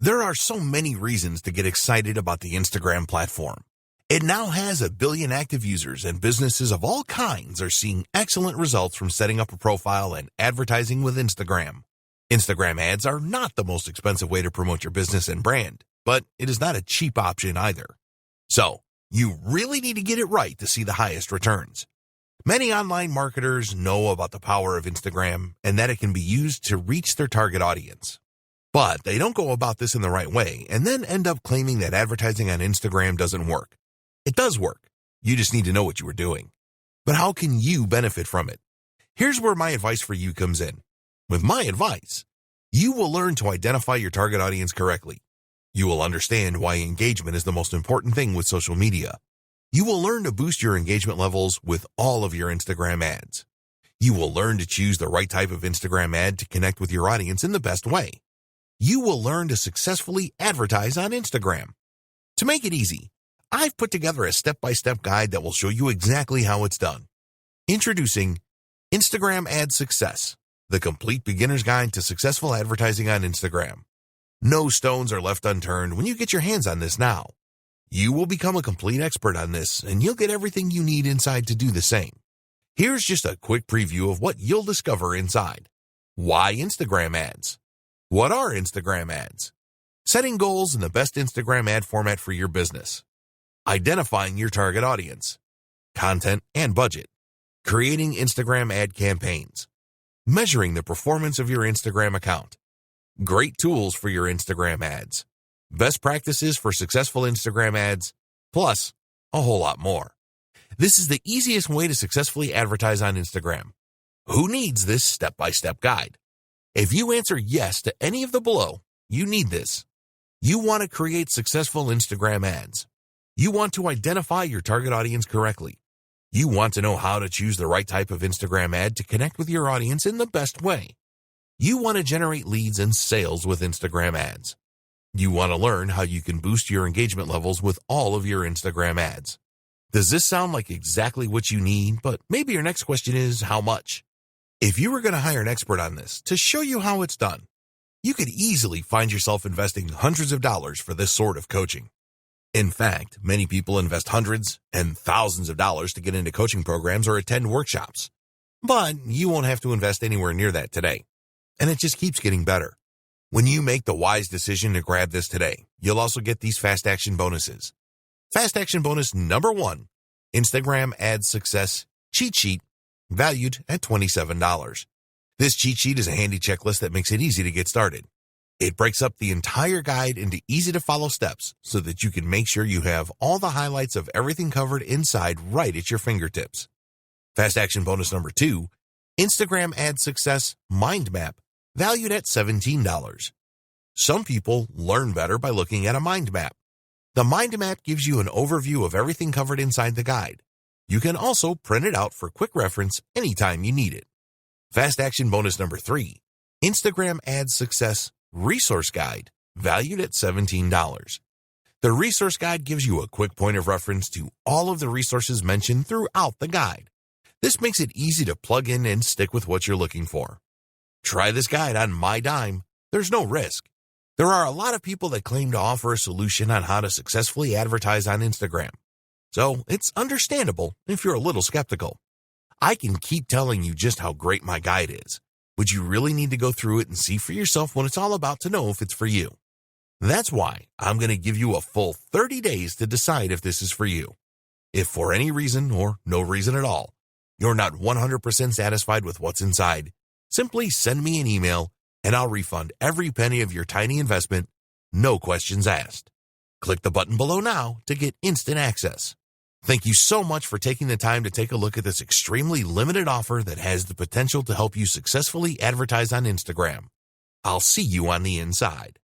There are so many reasons to get excited about the Instagram platform. It now has 1 billion active users, and businesses of all kinds are seeing excellent results from setting up a profile and advertising with Instagram. Instagram ads are not the most expensive way to promote your business and brand, but it is not a cheap option either. So, you really need to get it right to see the highest returns. Many online marketers know about the power of Instagram and that it can be used to reach their target audience. But they don't go about this in the right way and then end up claiming that advertising on Instagram doesn't work. It does work. You just need to know what you are doing. But how can you benefit from it? Here's where my advice for you comes in. With my advice, you will learn to identify your target audience correctly. You will understand why engagement is the most important thing with social media. You will learn to boost your engagement levels with all of your Instagram ads. You will learn to choose the right type of Instagram ad to connect with your audience in the best way. You will learn to successfully advertise on Instagram. To make it easy, I've put together a step-by-step guide that will show you exactly how it's done. Introducing Instagram Ad Success, the complete beginner's guide to successful advertising on Instagram. No stones are left unturned when you get your hands on this now. You will become a complete expert on this, and you'll get everything you need inside to do the same. Here's just a quick preview of what you'll discover inside. Why Instagram ads? What are Instagram ads? Setting goals in the best Instagram ad format for your business. Identifying your target audience. Content and budget. Creating Instagram ad campaigns. Measuring the performance of your Instagram account. Great tools for your Instagram ads. Best practices for successful Instagram ads, plus a whole lot more. This is the easiest way to successfully advertise on Instagram. Who needs this step-by-step guide? If you answer yes to any of the below, you need this. You want to create successful Instagram ads. You want to identify your target audience correctly. You want to know how to choose the right type of Instagram ad to connect with your audience in the best way. You want to generate leads and sales with Instagram ads. You want to learn how you can boost your engagement levels with all of your Instagram ads. Does this sound like exactly what you need? But maybe your next question is, how much? If you were going to hire an expert on this to show you how it's done, you could easily find yourself investing hundreds of dollars for this sort of coaching. In fact, many people invest hundreds and thousands of dollars to get into coaching programs or attend workshops. But you won't have to invest anywhere near that today. And it just keeps getting better. When you make the wise decision to grab this today, you'll also get these fast action bonuses. Fast action bonus number 1, Instagram Ad Success Cheat Sheet, valued at $27. This cheat sheet is a handy checklist that makes it easy to get started. It breaks up the entire guide into easy-to-follow steps so that you can make sure you have all the highlights of everything covered inside right at your fingertips. Fast action bonus number 2, Instagram Ad Success Mind Map, valued at $17. Some people learn better by looking at a mind map. The mind map gives you an overview of everything covered inside the guide. You can also print it out for quick reference anytime you need it. Fast action bonus number 3, Instagram Ad Success Resource Guide, valued at $17. The resource guide gives you a quick point of reference to all of the resources mentioned throughout the guide. This makes it easy to plug in and stick with what you're looking for. Try this guide on my dime. There's no risk. There are a lot of people that claim to offer a solution on how to successfully advertise on Instagram. So it's understandable if you're a little skeptical. I can keep telling you just how great my guide is, but you really need to go through it and see for yourself what it's all about to know if it's for you. That's why I'm going to give you a full 30 days to decide if this is for you. If for any reason or no reason at all, you're not 100% satisfied with what's inside, simply send me an email and I'll refund every penny of your tiny investment, no questions asked. Click the button below now to get instant access. Thank you so much for taking the time to take a look at this extremely limited offer that has the potential to help you successfully advertise on Instagram. I'll see you on the inside.